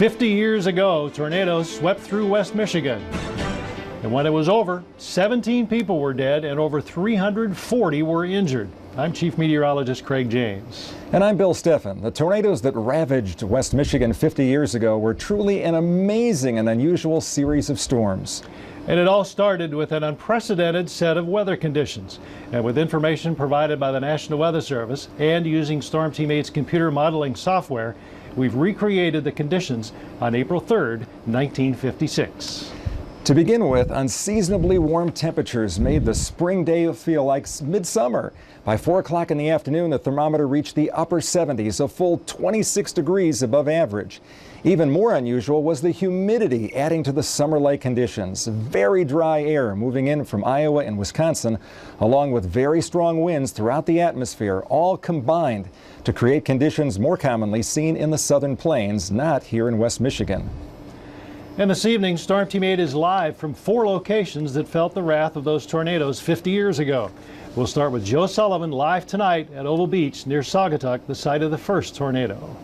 50 years ago, tornadoes swept through West Michigan. And when it was over, 17 people were dead and over 340 were injured. I'm Chief Meteorologist Craig James. And I'm Bill Steffen. The tornadoes that ravaged West Michigan 50 years ago were truly an amazing and unusual series of storms. And it all started with an unprecedented set of weather conditions. And with information provided by the National Weather Service and using Storm Team 8's computer modeling software, we've recreated the conditions on April 3rd, 1956. To begin with, unseasonably warm temperatures made the spring day feel like midsummer. By 4 o'clock in the afternoon, the thermometer reached the upper 70s, a full 26 degrees above average. Even more unusual was the humidity adding to the summer-like conditions. Very dry air moving in from Iowa and Wisconsin, along with very strong winds throughout the atmosphere, all combined to create conditions more commonly seen in the southern plains, not here in West Michigan. And this evening, Storm Team 8 is live from 4 locations that felt the wrath of those tornadoes 50 years ago. We'll start with Joe Sullivan live tonight at Oval Beach near Saugatuck, the site of the first tornado.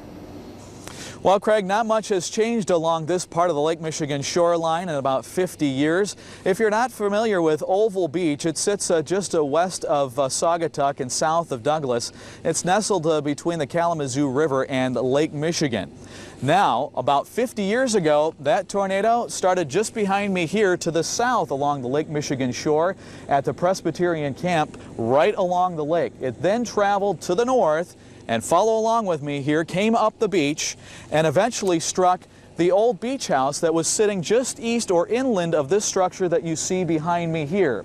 Well, Craig, not much has changed along this part of the Lake Michigan shoreline in about 50 years. If you're not familiar with Oval Beach, it sits just west of Saugatuck and south of Douglas. It's nestled between the Kalamazoo River and Lake Michigan. Now, about 50 years ago, that tornado started just behind me here to the south along the Lake Michigan shore at the Presbyterian camp right along the lake. It then traveled to the north and, follow along with me here, came up the beach and eventually struck the old beach house that was sitting just east or inland of this structure that you see behind me here.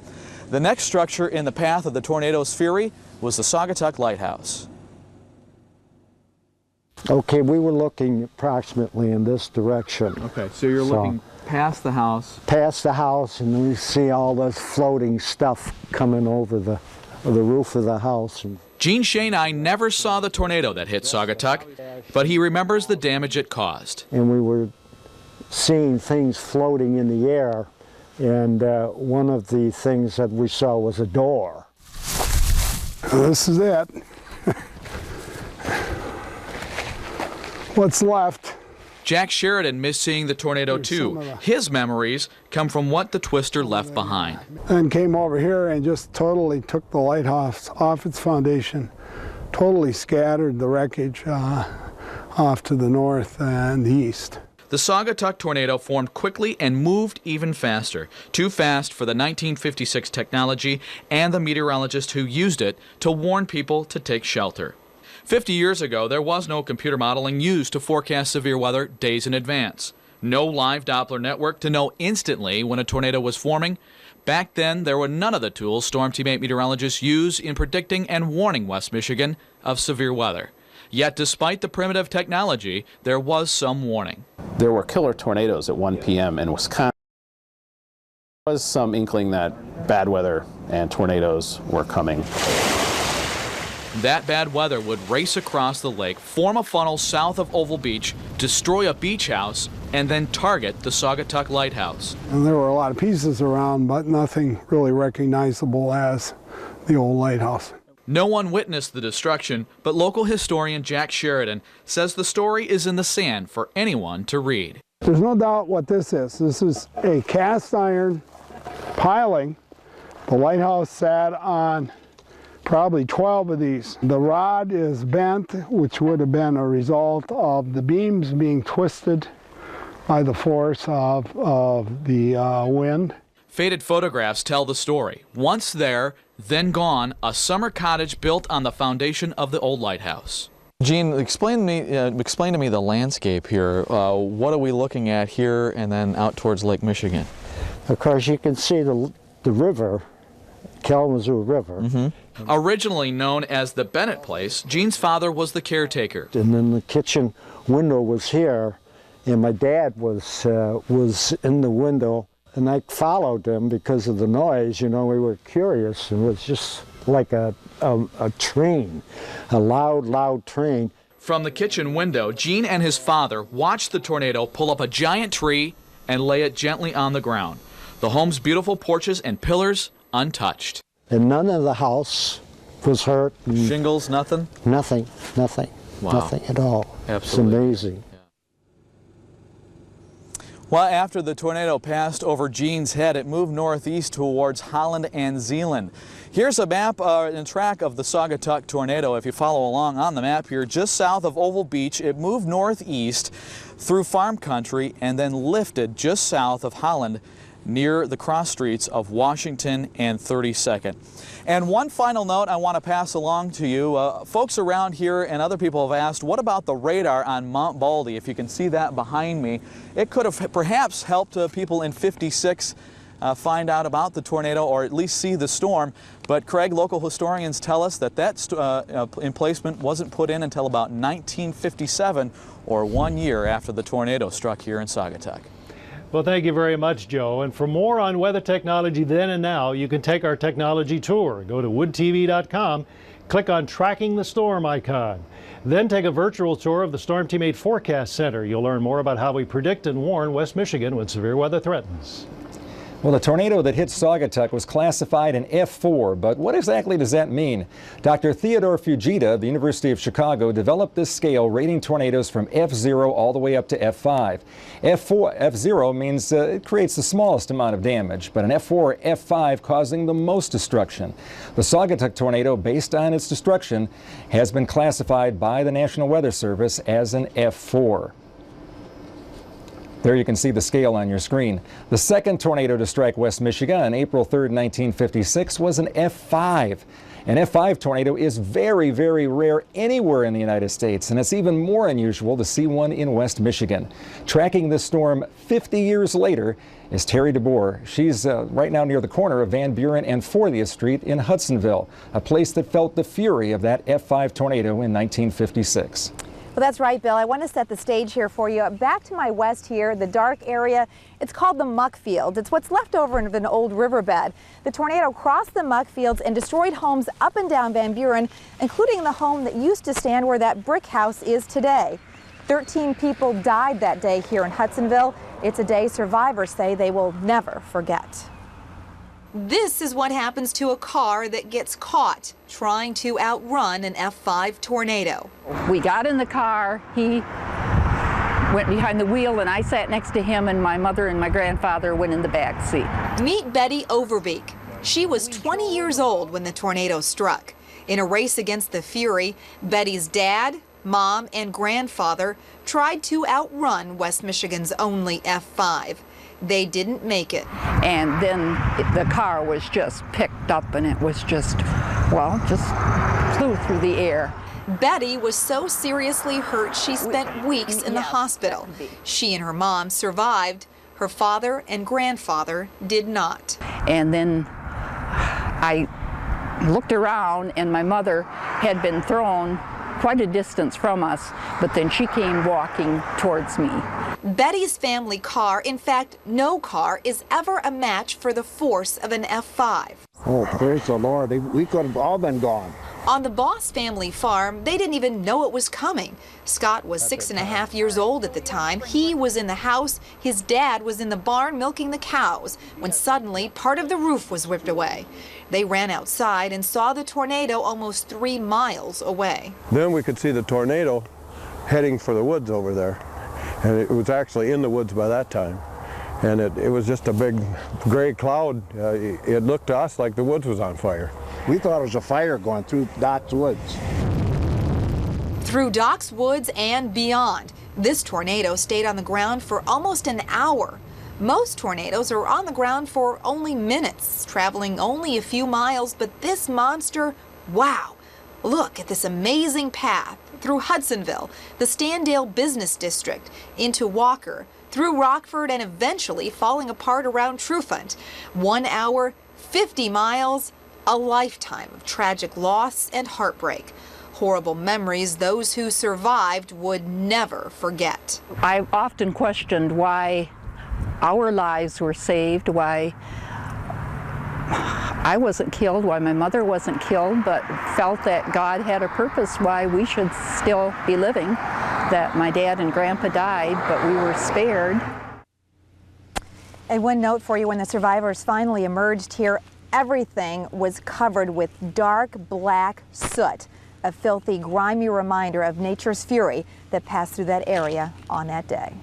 The next structure in the path of the tornado's fury was the Saugatuck Lighthouse. Okay, we were looking approximately in this direction. Okay, so you're looking past the house. Past the house, and we see all this floating stuff coming over the roof of the house. Gene Shane never saw the tornado that hit Saugatuck, but he remembers the damage it caused. And we were seeing things floating in the air, and one of the things that we saw was a door. This is it. What's left. Jack Sheridan missed seeing the tornado too. His memories come from what the twister left behind. And came over here and just totally took the lighthouse off its foundation, totally scattered the wreckage off to the north and east. The Saugatuck tornado formed quickly and moved even faster. Too fast for the 1956 technology and the meteorologist who used it to warn people to take shelter. 50 years ago, there was no computer modeling used to forecast severe weather days in advance. No live Doppler network to know instantly when a tornado was forming. Back then, there were none of the tools Storm Team 8 meteorologists use in predicting and warning West Michigan of severe weather. Yet, despite the primitive technology, there was some warning. There were killer tornadoes at 1 p.m. in Wisconsin. There was some inkling that bad weather and tornadoes were coming. That bad weather would race across the lake, form a funnel south of Oval Beach, destroy a beach house, and then target the Saugatuck Lighthouse. And there were a lot of pieces around, but nothing really recognizable as the old lighthouse. No one witnessed the destruction, but local historian Jack Sheridan says the story is in the sand for anyone to read. There's no doubt what this is. This is a cast iron piling. The lighthouse sat on probably 12 of these. The rod is bent, which would have been a result of the beams being twisted by the force of the wind. Faded photographs tell the story. Once there, then gone, a summer cottage built on the foundation of the old lighthouse. Gene, explain to me the landscape here. What are we looking at here and then out towards Lake Michigan? Of course, you can see the river, Kalamazoo River. Mm-hmm. Originally known as the Bennett Place, Gene's father was the caretaker. And then the kitchen window was here, and my dad was in the window, and I followed him because of the noise. You know, we were curious, and it was just like a train, a loud train. From the kitchen window, Gene and his father watched the tornado pull up a giant tree and lay it gently on the ground. The home's beautiful porches and pillars untouched. And none of the house was hurt. Shingles, nothing? Nothing. Wow. Nothing at all. Absolutely. It's amazing. Well, after the tornado passed over Jean's Head, it moved northeast towards Holland and Zeeland. Here's a map and track of the Saugatuck Tornado. If you follow along on the map here, just south of Oval Beach, it moved northeast through farm country and then lifted just south of Holland near the cross streets of Washington and 32nd. And one final note I want to pass along to you. Folks around here and other people have asked, what about the radar on Mount Baldy? If you can see that behind me, it could have perhaps helped people in 56 find out about the tornado or at least see the storm. But Craig, local historians tell us that emplacement wasn't put in until about 1957, or 1 year after the tornado struck here in Saugatuck. Well, thank you very much, Joe. And for more on weather technology then and now, you can take our technology tour. Go to woodtv.com, click on Tracking the Storm icon. Then take a virtual tour of the Storm Team 8 Forecast Center. You'll learn more about how we predict and warn West Michigan when severe weather threatens. Well, the tornado that hit Saugatuck was classified an F4, but what exactly does that mean? Dr. Theodore Fujita of the University of Chicago developed this scale rating tornadoes from F0 all the way up to F5. F0 means it creates the smallest amount of damage, but an F4 or F5 causing the most destruction. The Saugatuck tornado, based on its destruction, has been classified by the National Weather Service as an F4. There you can see the scale on your screen. The second tornado to strike West Michigan on April 3rd, 1956 was an F5. An F5 tornado is very, very rare anywhere in the United States, and it's even more unusual to see one in West Michigan. Tracking this storm 50 years later is Terry DeBoer. She's right now near the corner of Van Buren and 40th Street in Hudsonville, a place that felt the fury of that F5 tornado in 1956. Well, that's right, Bill. I want to set the stage here for you. Back to my west here, the dark area, it's called the muck field. It's what's left over of an old riverbed. The tornado crossed the muck fields and destroyed homes up and down Van Buren, including the home that used to stand where that brick house is today. 13 people died that day here in Hudsonville. It's a day survivors say they will never forget. This is what happens to a car that gets caught trying to outrun an F5 tornado. We got in the car, he went behind the wheel and I sat next to him, and my mother and my grandfather went in the back seat. Meet Betty Overbeek. She was 20 years old when the tornado struck. In a race against the fury, Betty's dad, mom, and grandfather tried to outrun West Michigan's only F5. They didn't make it. And then the car was just picked up and it was just, well, just flew through the air. Betty was so seriously hurt she spent weeks in the hospital. She and her mom survived. Her father and grandfather did not. And then I looked around and my mother had been thrown quite a distance from us, but then she came walking towards me. Betty's family car, in fact, no car, is ever a match for the force of an F5. Oh, praise the Lord. We could have all been gone. On the Boss family farm, they didn't even know it was coming. Scott was 6.5 years old at the time. He was in the house. His dad was in the barn milking the cows when suddenly part of the roof was whipped away. They ran outside and saw the tornado almost 3 miles away. Then we could see the tornado heading for the woods over there. And it was actually in the woods by that time. And it was just a big gray cloud. It looked to us like the woods was on fire. We thought it was a fire going through Doc's woods. Through Doc's woods and beyond, this tornado stayed on the ground for almost an hour. Most tornadoes are on the ground for only minutes, traveling only a few miles, but this monster, wow! Look at this amazing path through Hudsonville, the Standale Business District, into Walker, through Rockford, and eventually falling apart around Trufant. 1 hour, 50 miles, a lifetime of tragic loss and heartbreak. Horrible memories those who survived would never forget. I've often questioned why our lives were saved, why I wasn't killed, why my mother wasn't killed, but felt that God had a purpose why we should still be living, that my dad and grandpa died, but we were spared. And one note for you, when the survivors finally emerged here, everything was covered with dark black soot, a filthy, grimy reminder of nature's fury that passed through that area on that day.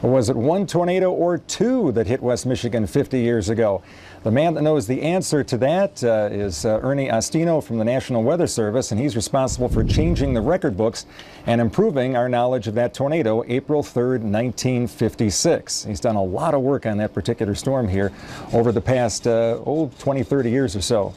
Or was it one tornado or two that hit West Michigan 50 years ago? The man that knows the answer to that is Ernie Ostino from the National Weather Service, and he's responsible for changing the record books and improving our knowledge of that tornado, April 3rd, 1956. He's done a lot of work on that particular storm here over the past 20, 30 years or so.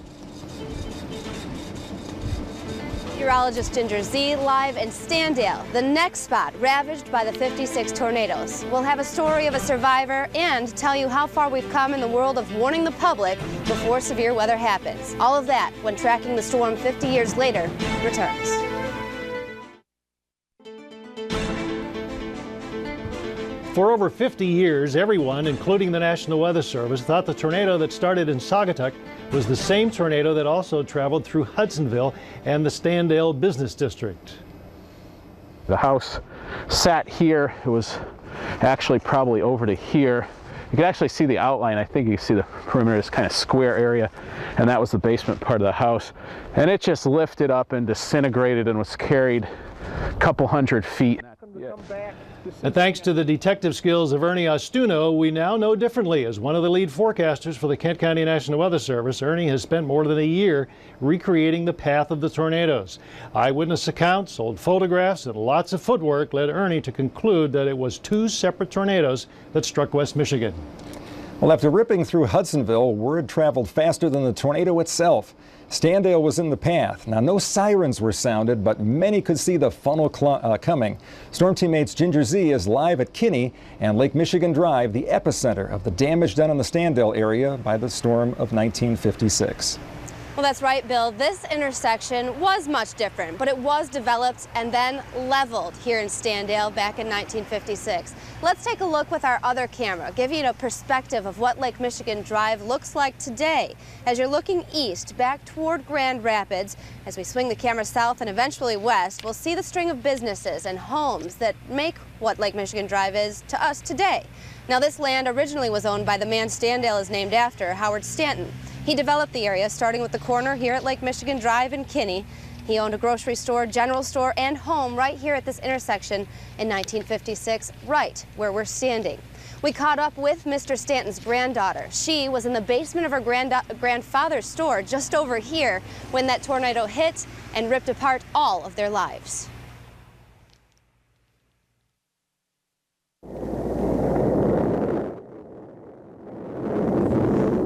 Meteorologist Ginger Z live in Standale, the next spot ravaged by the 56 tornadoes. We'll have a story of a survivor and tell you how far we've come in the world of warning the public before severe weather happens. All of that when Tracking the Storm 50 years later returns. For over 50 years, everyone, including the National Weather Service, thought the tornado that started in Saugatuck was the same tornado that also traveled through Hudsonville and the Standale Business District. The house sat here. It was actually probably over to here. You can actually see the outline. I think you can see the perimeter, this kind of square area, and that was the basement part of the house. And it just lifted up and disintegrated and was carried a couple hundred feet. And thanks to the detective skills of Ernie Ostino, we now know differently. As one of the lead forecasters for the Kent County National Weather Service, Ernie has spent more than a year recreating the path of the tornadoes. Eyewitness accounts, old photographs, and lots of footwork led Ernie to conclude that it was two separate tornadoes that struck West Michigan. Well, after ripping through Hudsonville, word traveled faster than the tornado itself. Standale was in the path. Now, no sirens were sounded, but many could see the funnel coming. Storm teammates Ginger Z is live at Kinney and Lake Michigan Drive, the epicenter of the damage done in the Standale area by the storm of 1956. Well, that's right, Bill. This intersection was much different, but it was developed and then leveled here in Standale back in 1956. Let's take a look with our other camera, give you a perspective of what Lake Michigan Drive looks like today. As you're looking east, back toward Grand Rapids, as we swing the camera south and eventually west, we'll see the string of businesses and homes that make what Lake Michigan Drive is to us today. Now, this land originally was owned by the man Standale is named after, Howard Stanton. He developed the area, starting with the corner here at Lake Michigan Drive in Kinney. He owned a grocery store, general store, and home right here at this intersection in 1956, right where we're standing. We caught up with Mr. Stanton's granddaughter. She was in the basement of her grandfather's store just over here when that tornado hit and ripped apart all of their lives.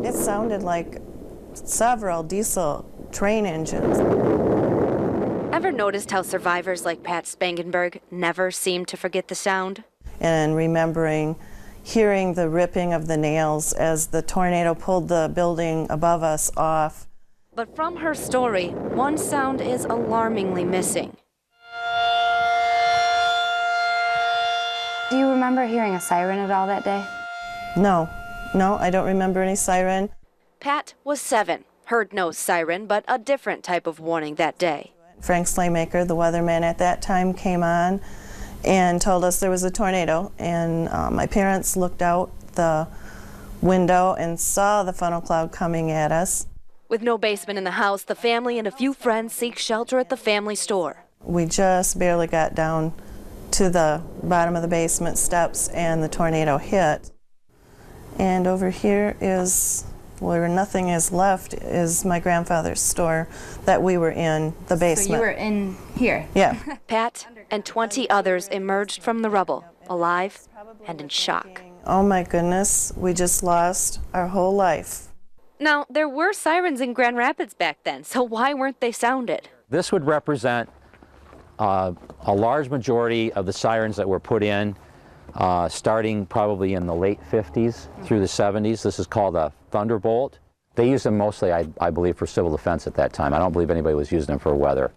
It sounded like several diesel train engines. Ever noticed how survivors like Pat Spangenberg never seem to forget the sound? And remembering hearing the ripping of the nails as the tornado pulled the building above us off. But from her story, one sound is alarmingly missing. Do you remember hearing a siren at all that day? No, I don't remember any siren. Pat was 7, heard no siren, but a different type of warning that day. Frank Slaymaker, the weatherman at that time, came on and told us there was a tornado, and my parents looked out the window and saw the funnel cloud coming at us. With no basement in the house, the family and a few friends seek shelter at the family store. We just barely got down to the bottom of the basement steps and the tornado hit. And over here is where nothing is left is my grandfather's store that we were in, the basement. So you were in here? Yeah. Pat and 20 others emerged from the rubble, alive and in shock. Oh my goodness, we just lost our whole life. Now, there were sirens in Grand Rapids back then, so why weren't they sounded? This would represent a large majority of the sirens that were put in starting probably in the late 50s through the 70s. This is called a thunderbolt. They used them mostly, I believe, for civil defense at that time. I don't believe anybody was using them for weather.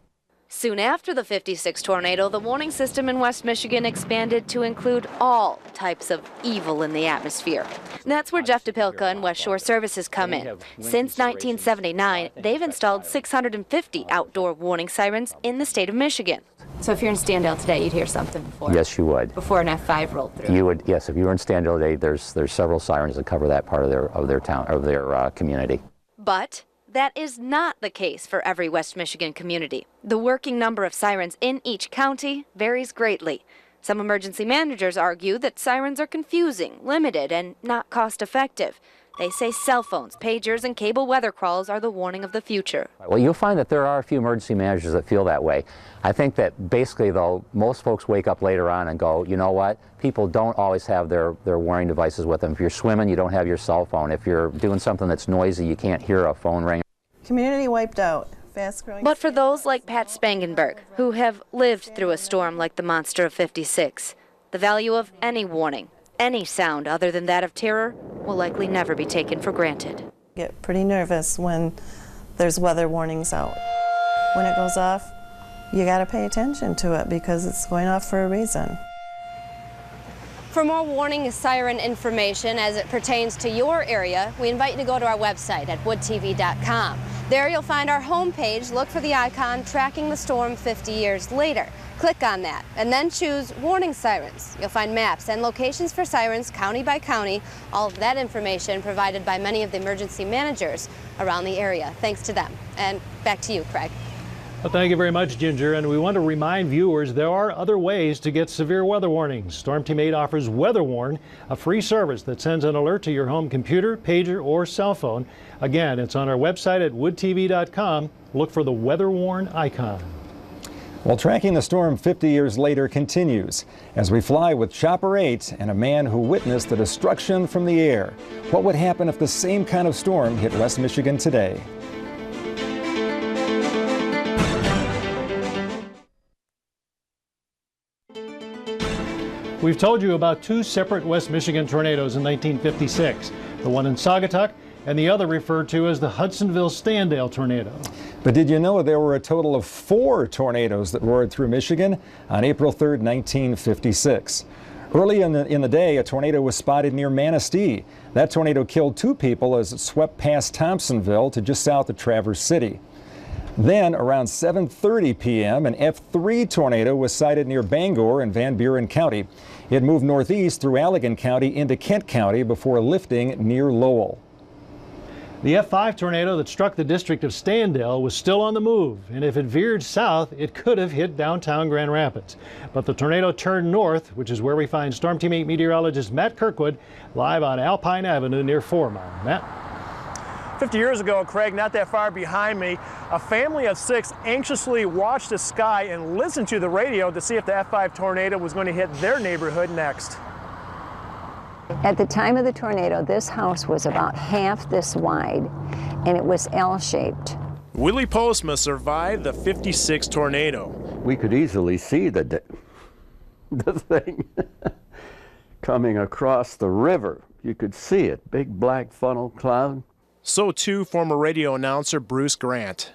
Soon after the 56 tornado, the warning system in West Michigan expanded to include all types of evil in the atmosphere. That's where Jeff DePilka and West Shore Services come in. Since 1979, they've installed 650 outdoor warning sirens in the state of Michigan. So if you're in Standale today, you'd hear something before? Yes, you would. Before an F5 rolled through? You would, yes. If you were in Standale today, there's several sirens that cover that part of their town, of their community. But that is not the case for every West Michigan community. The working number of sirens in each county varies greatly. Some emergency managers argue that sirens are confusing, limited, and not cost-effective. They say cell phones, pagers, and cable weather crawls are the warning of the future. Well, you'll find that there are a few emergency managers that feel that way. I think that basically, though, most folks wake up later on and go, you know what, people don't always have their warning devices with them. If you're swimming, you don't have your cell phone. If you're doing something that's noisy, you can't hear a phone ring. Community wiped out. Fast-growing. But for those like Pat Spangenberg, who have lived through a storm like the Monster of 56, the value of any warning, any sound other than that of terror, will likely never be taken for granted. Get pretty nervous when there's weather warnings out. When it goes off, you got to pay attention to it because it's going off for a reason. For more warning siren information as it pertains to your area, we invite you to go to our website at woodtv.com. There you'll find our homepage. Look for the icon tracking the storm 50 years later. Click on that and then choose warning sirens. You'll find maps and locations for sirens county by county. All of that information provided by many of the emergency managers around the area. Thanks to them. And back to you, Craig. Well, thank you very much, Ginger. And we want to remind viewers there are other ways to get severe weather warnings. Storm Team 8 offers WeatherWarn, a free service that sends an alert to your home computer, pager, or cell phone. Again, it's on our website at woodtv.com. Look for the WeatherWarn icon. Well, tracking the storm 50 years later continues as we fly with Chopper 8 and a man who witnessed the destruction from the air. What would happen if the same kind of storm hit West Michigan today? We've told you about two separate West Michigan tornadoes in 1956, the one in Saugatuck and the other referred to as the Hudsonville Standale tornado. But did you know there were a total of 4 tornadoes that roared through Michigan on April 3rd, 1956? Early in the day, a tornado was spotted near Manistee. That tornado killed 2 people as it swept past Thompsonville to just south of Traverse City. Then, around 7:30 p.m., an F3 tornado was sighted near Bangor in Van Buren County. It moved northeast through Allegan County into Kent County before lifting near Lowell. The F5 tornado that struck the district of Standale was still on the move, and if it veered south, it could have hit downtown Grand Rapids. But the tornado turned north, which is where we find Storm Team 8 meteorologist Matt Kirkwood live on Alpine Avenue near 4 Mile. Matt? 50 years ago, Craig, not that far behind me, a family of 6 anxiously watched the sky and listened to the radio to see if the F5 tornado was going to hit their neighborhood next. At the time of the tornado, this house was about half this wide, and it was L-shaped. Willie Postma survived the 56 tornado. We could easily see the thing coming across the river. You could see it, big black funnel cloud. So too former radio announcer Bruce Grant.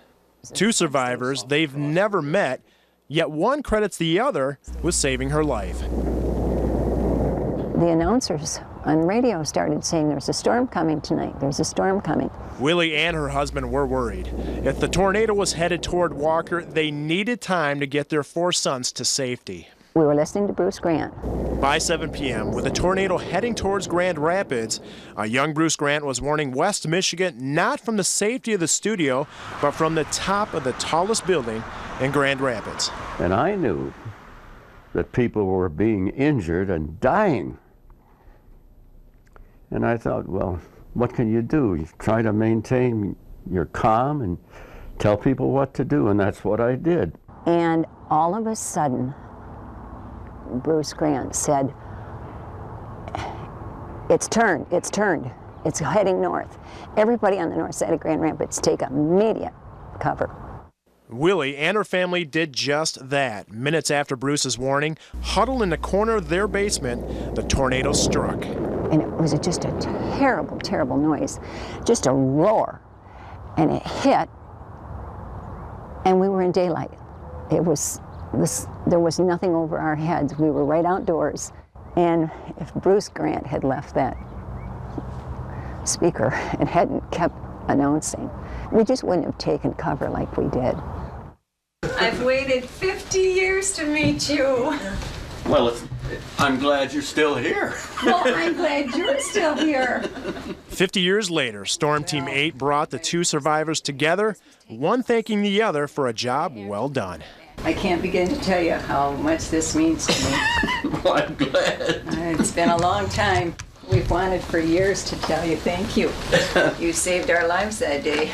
2 survivors they've never met, yet one credits the other with saving her life. The announcers on radio started saying, "There's a storm coming tonight, there's a storm coming." Willie and her husband were worried. If the tornado was headed toward Walker, they needed time to get their 4 sons to safety. We were listening to Bruce Grant. By 7 p.m., with the tornado heading towards Grand Rapids, a young Bruce Grant was warning West Michigan not from the safety of the studio, but from the top of the tallest building in Grand Rapids. And I knew that people were being injured and dying. And I thought, well, what can you do? You try to maintain your calm and tell people what to do, and that's what I did. And all of a sudden, Bruce Grant said, it's turned, it's heading north. Everybody on the north side of Grand Rapids take immediate cover. Willie and her family did just that. Minutes after Bruce's warning, huddled in the corner of their basement, the tornado struck. And it was just a terrible, terrible noise, just a roar. And it hit, and we were in daylight. There was nothing over our heads. We were right outdoors. And if Bruce Grant had left that speaker and hadn't kept announcing, we just wouldn't have taken cover like we did. I've waited 50 years to meet you. Well, I'm glad you're still here. Well, I'm glad you're still here. 50 years later, Storm Team 8 brought the 2 survivors together, one thanking the other for a job well done. I can't begin to tell you how much this means to me. Well, I'm glad. It's been a long time. We've wanted for years to tell you thank you. You saved our lives that day.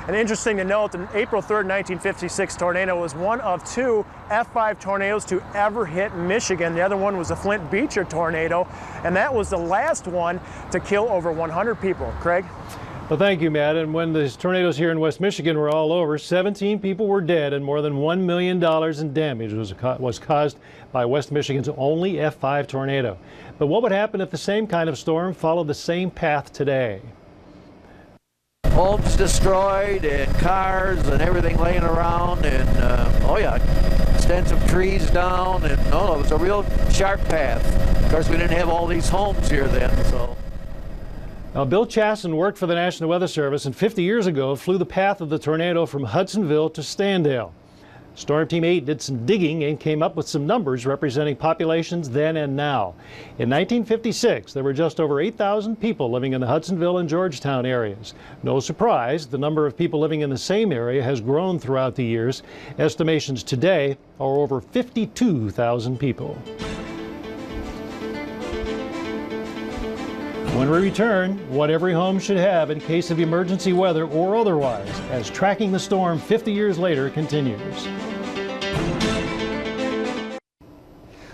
And interesting to note, the April 3rd, 1956 tornado was one of 2 F5 tornadoes to ever hit Michigan. The other one was the Flint Beecher tornado, and that was the last one to kill over 100 people. Craig? Well, thank you, Matt. And when these tornadoes here in West Michigan were all over, 17 people were dead and more than $1 million in damage was caused by West Michigan's only F5 tornado. But what would happen if the same kind of storm followed the same path today? Homes destroyed and cars and everything laying around, and oh yeah, extensive trees down, and no, it was a real sharp path. Of course, we didn't have all these homes here then, so. Now, Bill Chasson worked for the National Weather Service and 50 years ago flew the path of the tornado from Hudsonville to Standale. Storm Team 8 did some digging and came up with some numbers representing populations then and now. In 1956, there were just over 8,000 people living in the Hudsonville and Georgetown areas. No surprise, the number of people living in the same area has grown throughout the years. Estimations today are over 52,000 people. When we return, what every home should have in case of emergency weather or otherwise, as Tracking the Storm 50 years later continues.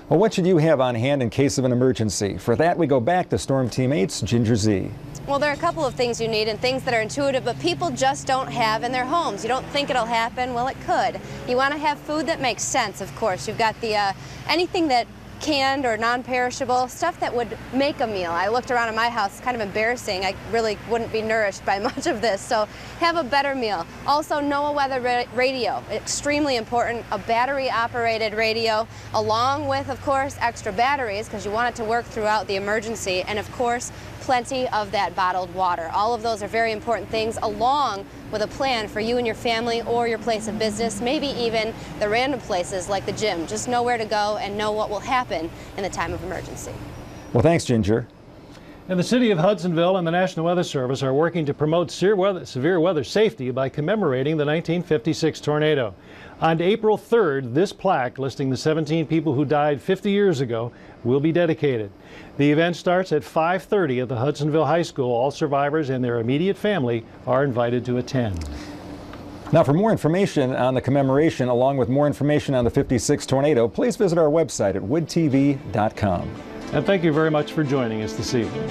Well, what should you have on hand in case of an emergency? For that, we go back to Storm Team 8's Ginger Z. Well, there are a couple of things you need and things that are intuitive, but people just don't have in their homes. You don't think it'll happen. Well, it could. You want to have food that makes sense, of course. You've got the anything that canned or non-perishable, stuff that would make a meal. I looked around in my house, it's kind of embarrassing. I really wouldn't be nourished by much of this, so have a better meal. Also, know a weather radio, extremely important. A battery-operated radio, along with, of course, extra batteries, because you want it to work throughout the emergency, and of course, plenty of that bottled water. All of those are very important things, along with a plan for you and your family or your place of business, maybe even the random places like the gym. Just know where to go and know what will happen in the time of emergency. Well, thanks, Ginger. And the city of Hudsonville and the National Weather Service are working to promote severe weather safety by commemorating the 1956 tornado. On April 3rd, this plaque listing the 17 people who died 50 years ago will be dedicated. The event starts at 5:30 at the Hudsonville High School. All survivors and their immediate family are invited to attend. Now, for more information on the commemoration, along with more information on the 56 tornado, please visit our website at woodtv.com. And thank you very much for joining us this evening.